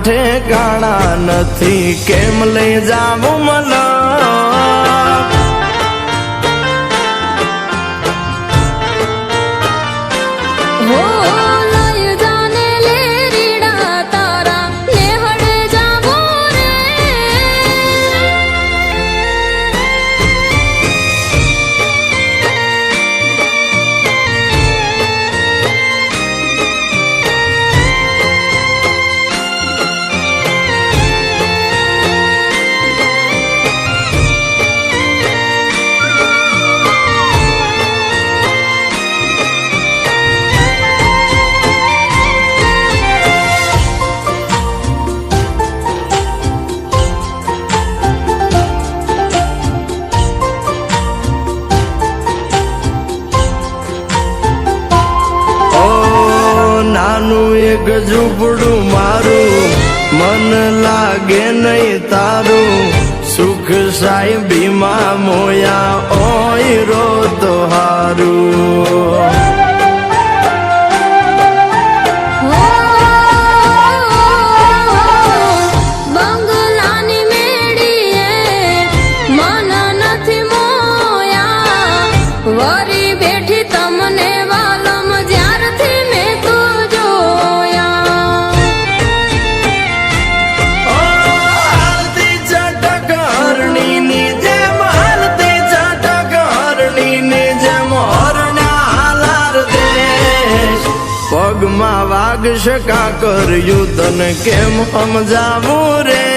ઠેકાણા નથી કેમ લઈ જાવું મલક એક ઝૂંપડું મારું મન લાગે નહીં તારું સુખ સાહેબીમાં મોયા ઓય રો તો હારું પગમાં વાગશે કાકર તને કેમ સમજાવું રે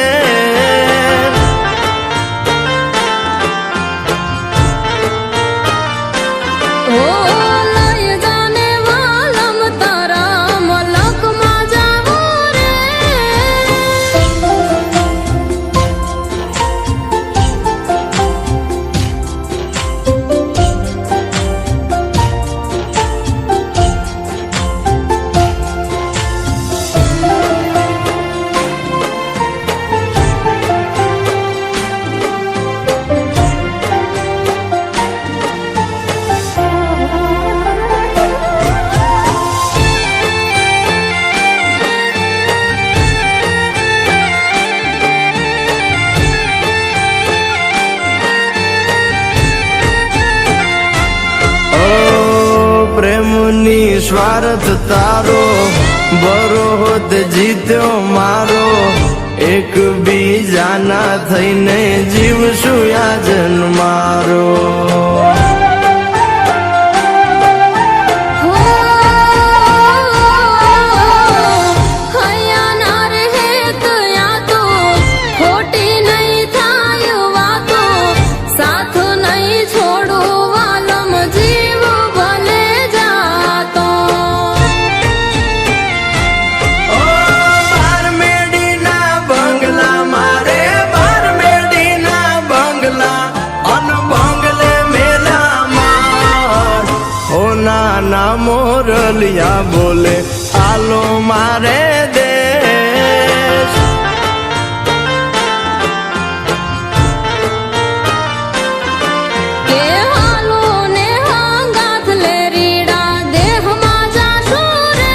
પ્રેમની સ્વાર્થ તારો બરોત જીત્યો મારો એક બીજાના થઈને જીવશું યાજન મારો ના મોરલિયા બોલે આલો મારે દેશ કે હાલો ને હાંગાથ લે રીડા દેહમાં જાશો રે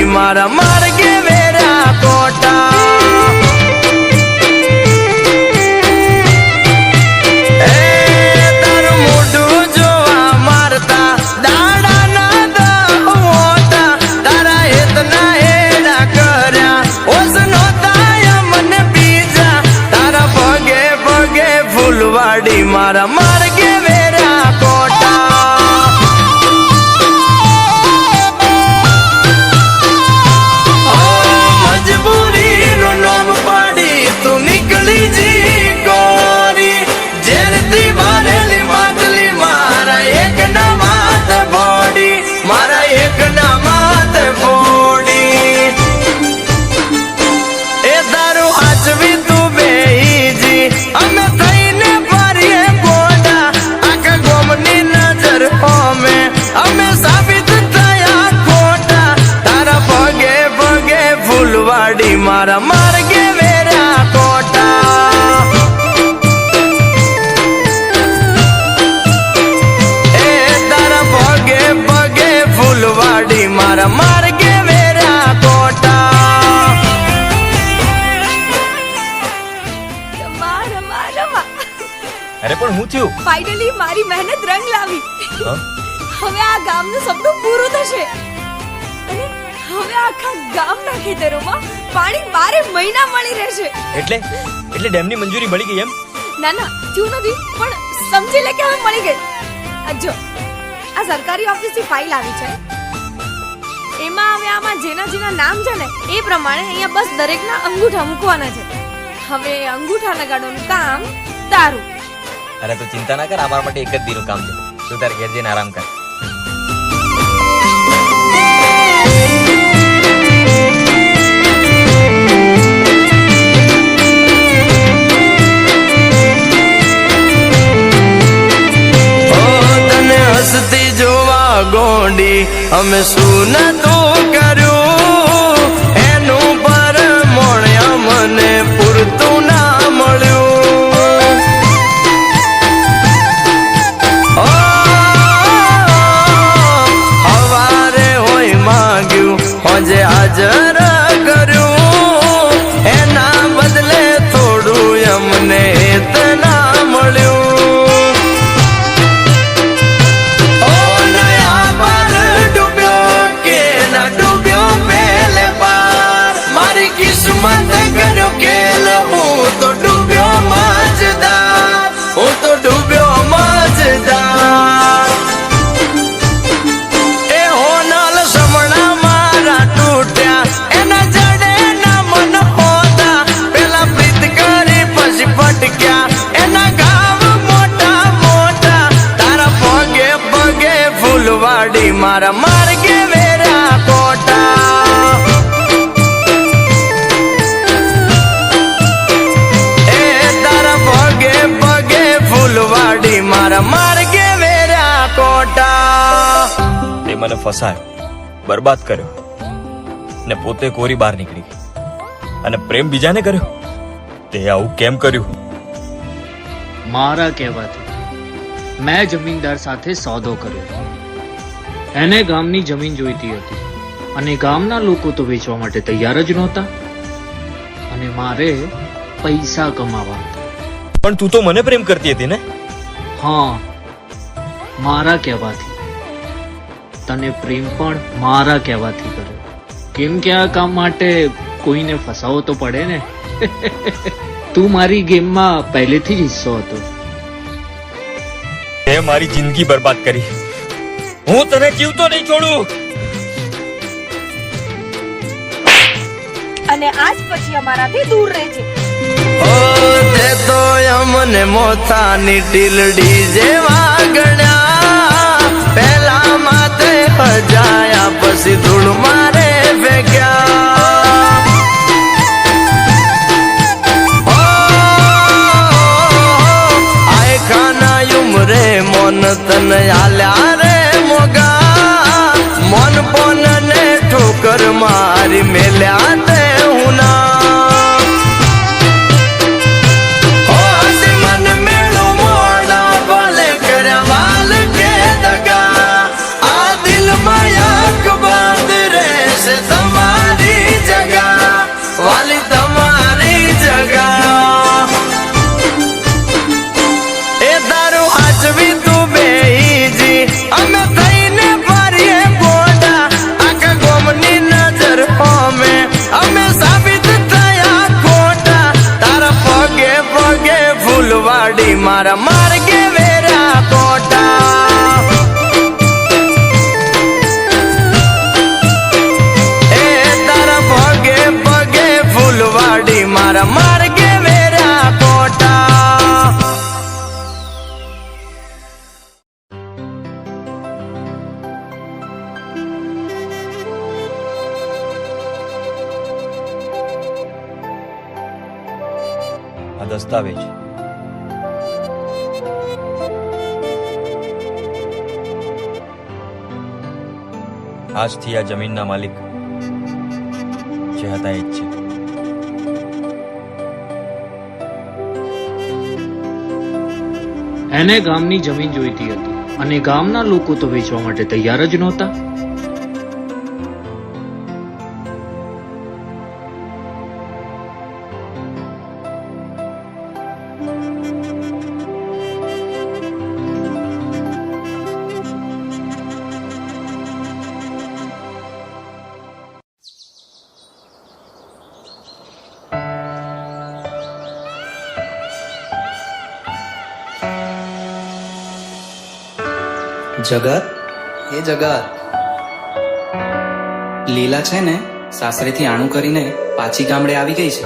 મારા માર્ગે વેરા કોટા તારું મોઢું જોવા મારતા દાડા ના દહોતા તારા હેતના એડા કર્યા ઓસ નોતા મને બીજા તારા પગે પગે ફૂલવાડી મારા માર્ગે વેરા કોટા મજબૂરી મારા માર્ગે વેર્યા કોટા એ તારા પગે પગે ફૂલવાડી મારા માર્ગે વેર્યા કોટા અરે પણ હું થયું? ફાઇનલી મારી મહેનત રંગ લાવી. હા? હવે આ ગામનું સપનું પૂરું થશે અને હવે આખા ગામના ખેતરોમાં પાણી 12 મહિના મળી રહેશે. એટલે ડેમની મંજૂરી મળી ગઈ એમ? ના ના થયું નથી પણ સમજી લે કે હવે મળી ગઈ. આ જો આ સરકારી ઓફિસથી ફાઇલ આવી છે. એમાં હવે આમાં જેના જેના નામ છે ને એ પ્રમાણે અહીંયા બસ દરેકના અંગૂઠા મૂકવાના છે. હવે અંગૂઠા લગાડવાનું કામ તારું. અરે તું ચિંતા ના કર, અમારા માટે એક જ દીનું કામ છે. તું તારે ઘેર જઈને આરામ કર. તને હસતી જોવા ગોંડી અમે શું નતું કર્યું એનું પર મોણ્યા મને પૂરતું ના મળ્યું. ઓ, હવારે હોય માંગ્યું હોજે હાજર કર્યું એના બદલે થોડું અમને એતના મળ્યું. ઓ નયા પાર ડૂબ્યો કે ના ડૂબ્યો પેલે પાર મારી કિસ્મત કર્યો કેલ હું તો ડૂબ્યો મજદાર હું તો ડૂબ્યો મજદાર. એ હોનલ સમણા મારા તૂટ્યા એના જડે ના મન હોતા પેલા પ્રીત કરી પછી ભટક્યા એના ગામ મોટા મોટા તારા પગે પગે ફૂલવાડી મારા માર્ગે વેર્યા કોટા એ તારા પગે પગે ફૂલવાડી મારા માર્ગે વેર્યા કોટા. તે મને ફસાયો, બરબાદ કર્યો ને પોતે કોરી બહાર નીકળી ગઈ અને પ્રેમ બીજાને કર્યો. તે આવું કેમ કર્યું? મારા કહેવાથી મેં જમીનદાર સાથે સોદો કર્યો. એને ગામની જમીન જોઈતી હતી અને ગામના લોકો તો વેચવા માટે તૈયાર જ નહોતા અને મારે પૈસા કમાવા હતા. પણ તું તો મને પ્રેમ કરતી હતી ને? હા, મારા કહેવાથી. તને પ્રેમ પણ મારા કહેવાથી કર્યો. કેમ કે આ કામ માટે કોઈને ફસાવો તો પડે ને. તું મારી ગેમમાં પહેલેથી જ હિસ્સો હતો. તે મારી જિંદગી બરબાદ કરી. હું તને જીવતો નહીં છોડું. અને આજ પછી અમારાથી દૂર રહેજે. ઓ તે તો અમને મોથાની ટીલડી જેવા ગણ્યા પેલા માથે હજાયા પછી ધૂળ મારે ફેંક્યા. ઓ આય ખાના ઉમરે મોન તન આલ્યા રે મોગા મોન પોન ને ઠોકર મારી મેલ્યા તે હું ના. તમારી જગા વાલી તમારી જગા એ તારું હાચવી તું બેહીજી અમે થઈને ફરીએ ગોડા આખા ગોમની નજર હોમે અમે સાબિત થયા ખોટા તારા પગે પગે ફૂલવાડી મારા માર્ગે વેર્યા કોટા. ફૂલવાડી મારા માર્ગે વેર્યા કોટા. આ દસ્તાવેજ આજથી આ જમીનના માલિક જે હતા એ જ છે. એને ગામની જમીન જોઈતી હતી અને ગામના લોકો તો વેચવા માટે તૈયાર જ નહોતા. જગત, એ જગત, લીલા છે ને સાસરેથી આણું કરીને પાછી ગામડે આવી ગઈ છે.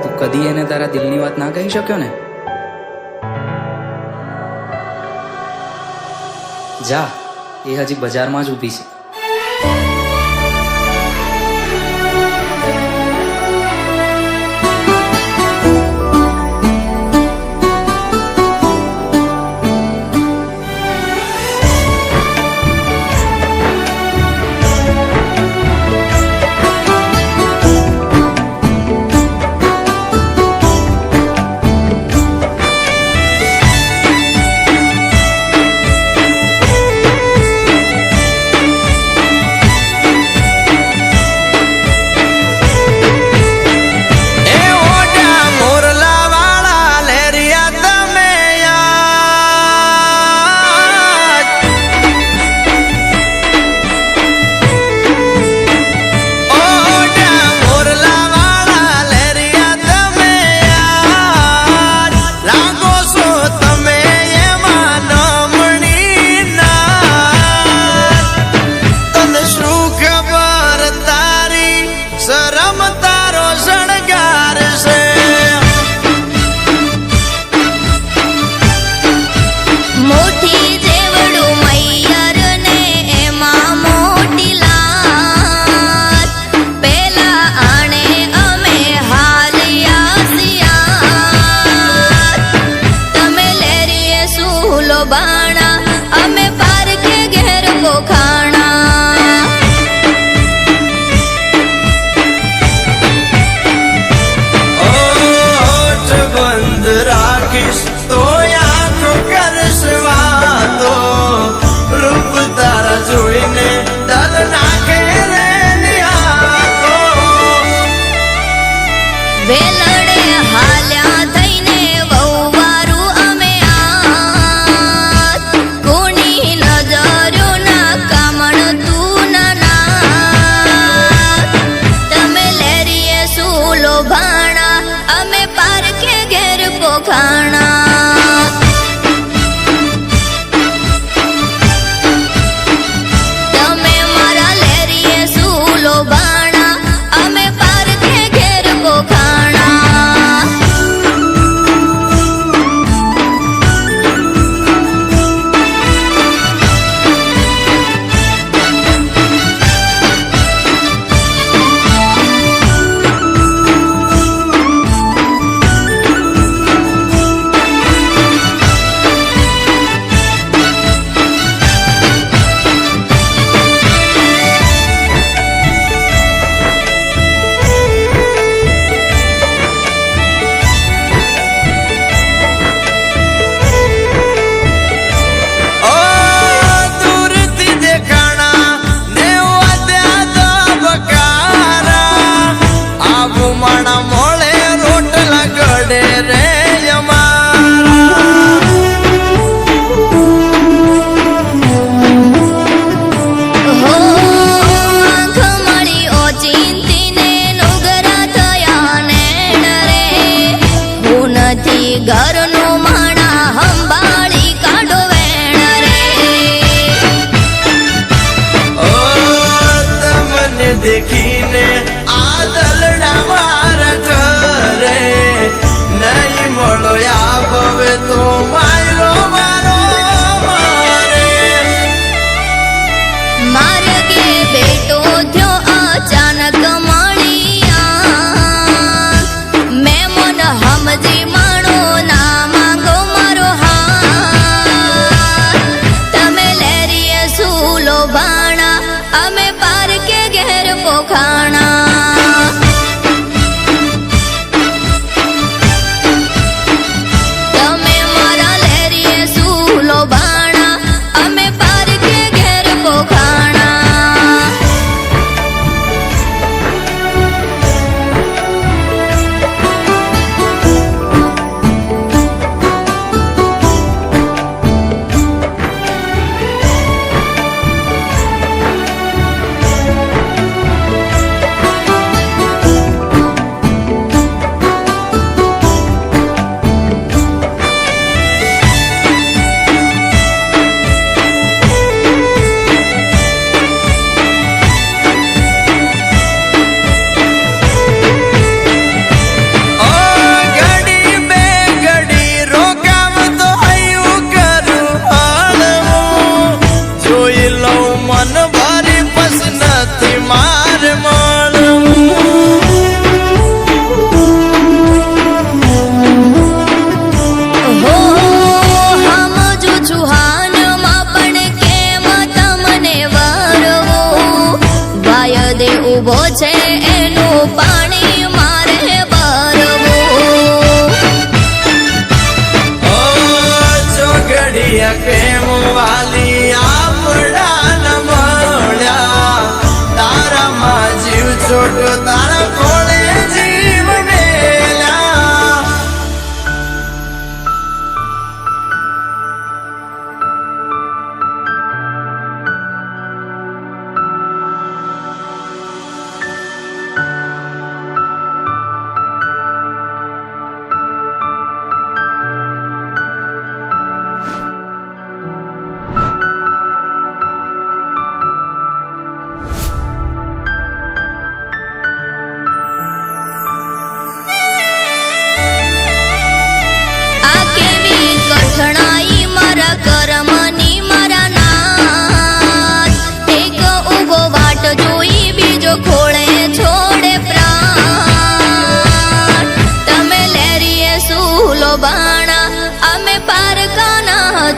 તું કદી એને તારા દિલની વાત ના કહી શક્યો ને? જા, એ હજી બજારમાં જ ઊભી છે.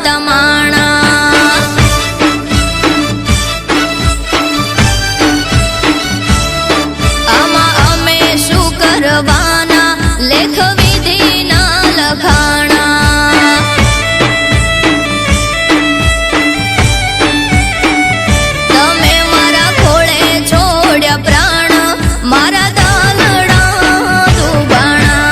તમાણા આમાં અમે શું કરવાના લેખ વિધિના લખાણા તમે મારા ખોળે છોડ્યા પ્રાણ મારા દાલડા દુબાણા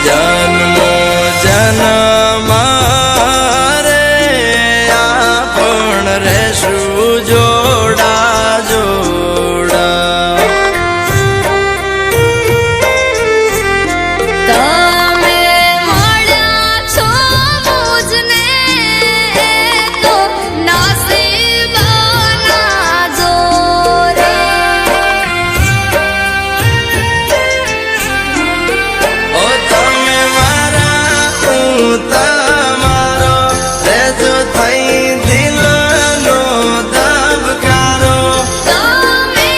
જન્મો જન્મ રે આપણ રહેશું જોડા જોડા તમે મળ્યા છો મુજને તો નસીબના જોરે ઓ તમે મારા હું તમારો રેજો થઈ દિલનો ધબકારો તમે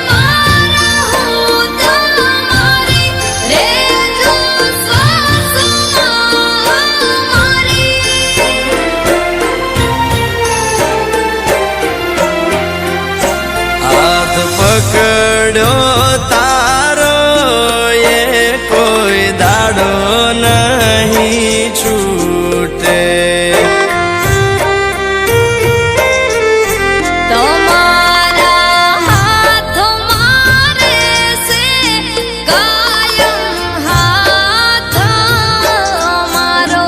મારા હું તમારી રેજો શ્વાસમાં મારી હાથ પકડ્યો તારો એ કોઈ દાડો નહીં છૂટે તમારા હાથ મારે છે કાયમ હાથ મારો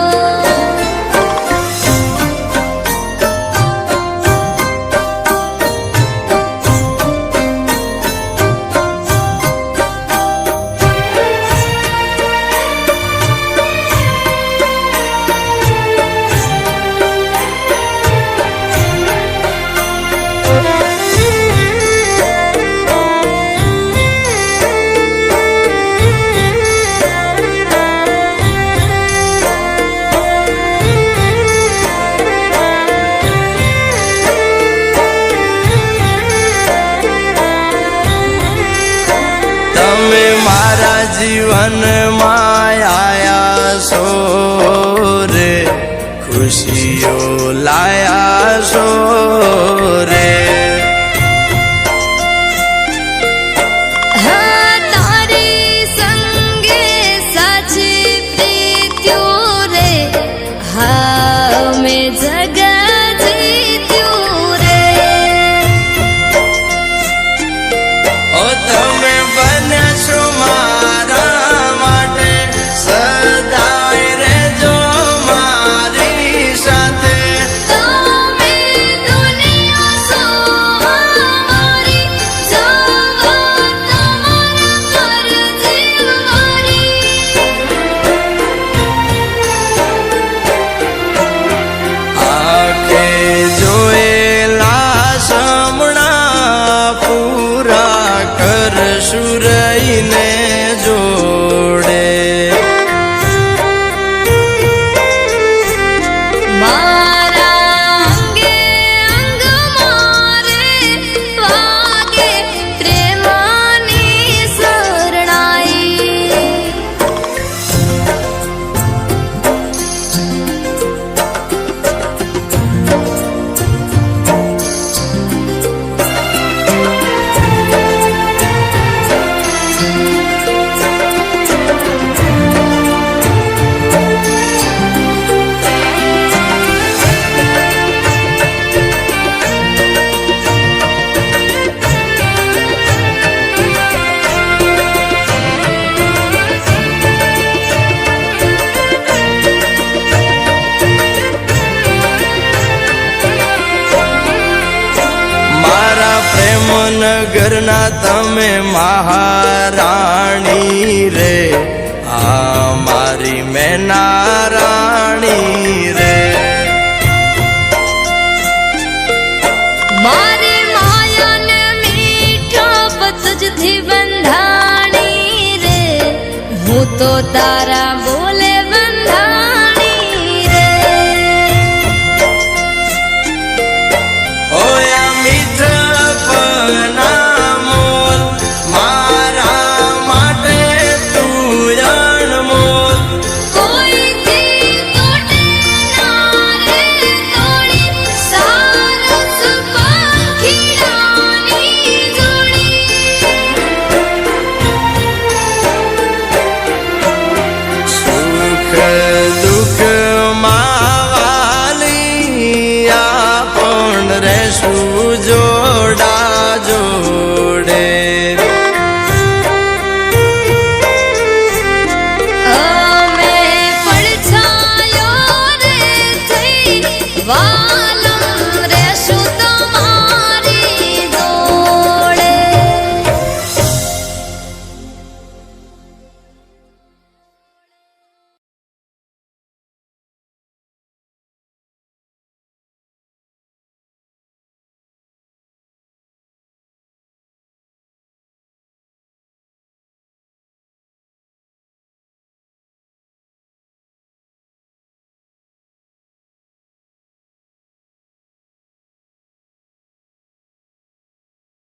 તમે મારા જીવનમાં આયા છો રે ખુશીઓ લાયા છો રે હા તારી સંગે સાચી પ્રીત્યું રે હા મેં જગ જીત્યું રે ઓ તમે બનશો મારા માટે સદાય રહેજો મારી સાથે તમે દો નગરના તમે મહારાણી રે, આ મારી મેના રાણી રે. મારી માયાને મીઠા પતજથી બંધાણી રે, હું તો તારા